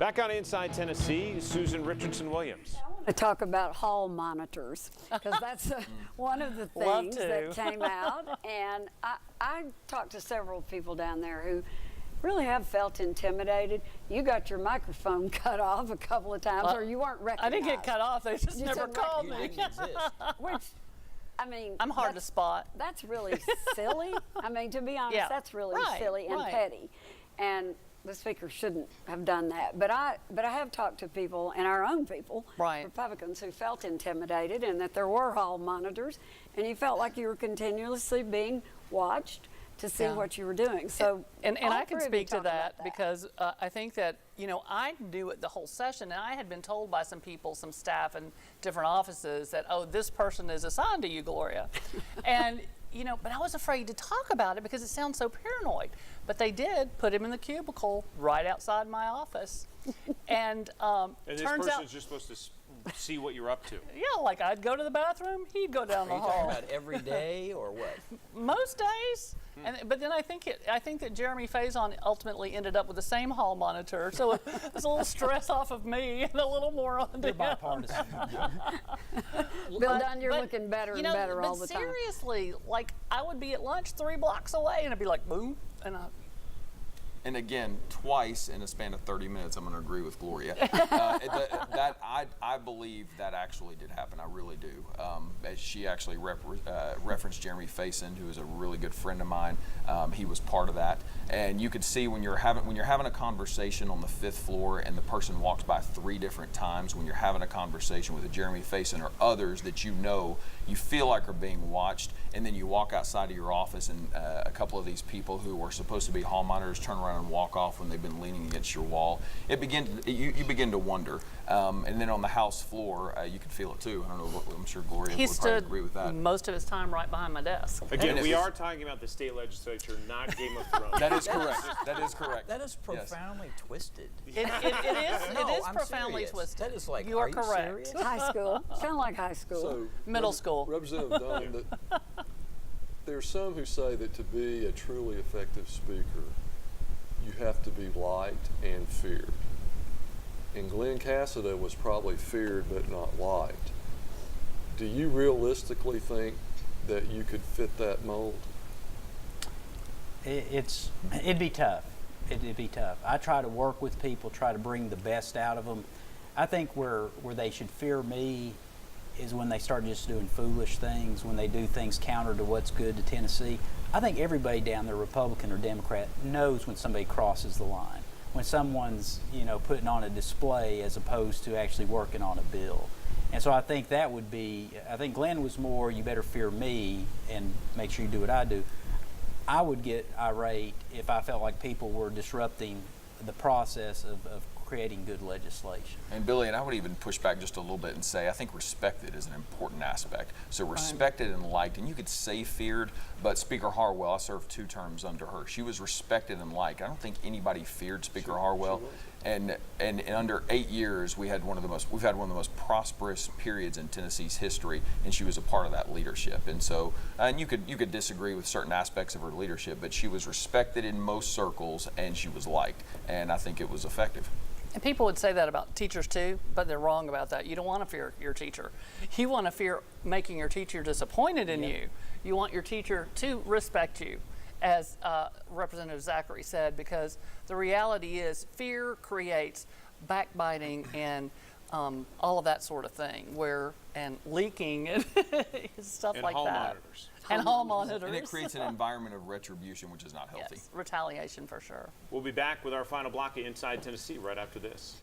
Back on Inside Tennessee, Susan Richardson-Williams. I want to talk about hall monitors because that's one of the things that came out. And I talked to several people down there who really have felt intimidated. You got your microphone cut off a couple of times, or you weren't recognized. I didn't get cut off. They just never called me. Which, I mean, I'm hard to spot. That's really silly. I mean, to be honest, that's really silly and petty. And the speaker shouldn't have done that. But I have talked to people, and our own people, Republicans, who felt intimidated and that there were hall monitors, and you felt like you were continuously being watched to see what you were doing. So, and I can speak to that because I think that, you know, I knew it the whole session, and I had been told by some people, some staff in different offices that, oh, this person is assigned to you, Gloria. And, you know, but I was afraid to talk about it because it sounds so paranoid. But they did put him in the cubicle right outside my office. And this person's just supposed to see what you're up to. Yeah, like I'd go to the bathroom, he'd go down the hall. Are you talking about every day or what? Most days. But then I think that Jeremy Faison ultimately ended up with the same hall monitor, so it was a little stress off of me and a little more on him. Bipartisan. Bill Dunn, you're looking better and better all the time. But seriously, like I would be at lunch 3 blocks away, and I'd be like, boom, and again, twice in a span of 30 minutes, I'm going to agree with Gloria. I believe that actually did happen. I really do. As she actually referenced Jeremy Faison, who is a really good friend of mine. He was part of that, and you could see when you're having a conversation on the 5th floor, and the person walks by 3 different times. When you're having a conversation with a Jeremy Faison or others that you know, you feel like are being watched, and then you walk outside of your office, and a couple of these people who are supposed to be hall monitors turn around and walk off when they've been leaning against your wall. You begin to wonder. And then on the House floor, you can feel it too. I don't know. I'm sure Gloria would probably agree with that. He stood most of his time right behind my desk. Again, we are talking about the state legislature, not Game of Thrones. That is correct. That is correct. That is profoundly twisted. It is profoundly twisted. That is like, you are correct. Serious? High school. Sound like high school. So, Middle school. Representative Dunn, that there's some who say that to be a truly effective speaker, you have to be liked and feared. And Glen Casada was probably feared but not liked. Do you realistically think that you could fit that mold? It'd be tough. It'd be tough. I try to work with people, try to bring the best out of them. I think where they should fear me is when they start just doing foolish things, when they do things counter to what's good to Tennessee. I think everybody down there, Republican or Democrat, knows when somebody crosses the line, when someone's, you know, putting on a display as opposed to actually working on a bill. And so I think that would be, I think Glenn was more, you better fear me and make sure you do what I do. I would get irate if I felt like people were disrupting the process of creating good legislation. And Billy, and I would even push back just a little bit and say I think respected is an important aspect. So respected and liked, and you could say feared, but Speaker Harwell, I served 2 terms under her. She was respected and liked. I don't think anybody feared Speaker Harwell. And under 8 years, we've had one of the most prosperous periods in Tennessee's history, and she was a part of that leadership. And so, and you could disagree with certain aspects of her leadership, but she was respected in most circles, and she was liked, and I think it was effective. And people would say that about teachers too, but they're wrong about that. You don't want to fear your teacher. You want to fear making your teacher disappointed in you. You want your teacher to respect you, as Representative Zachary said, because the reality is fear creates backbiting and all of that sort of thing, and leaking and stuff and like hall that. Monitors. And hall monitors. And it creates an environment of retribution, which is not healthy. Yes, retaliation for sure. We'll be back with our final block of Inside Tennessee right after this.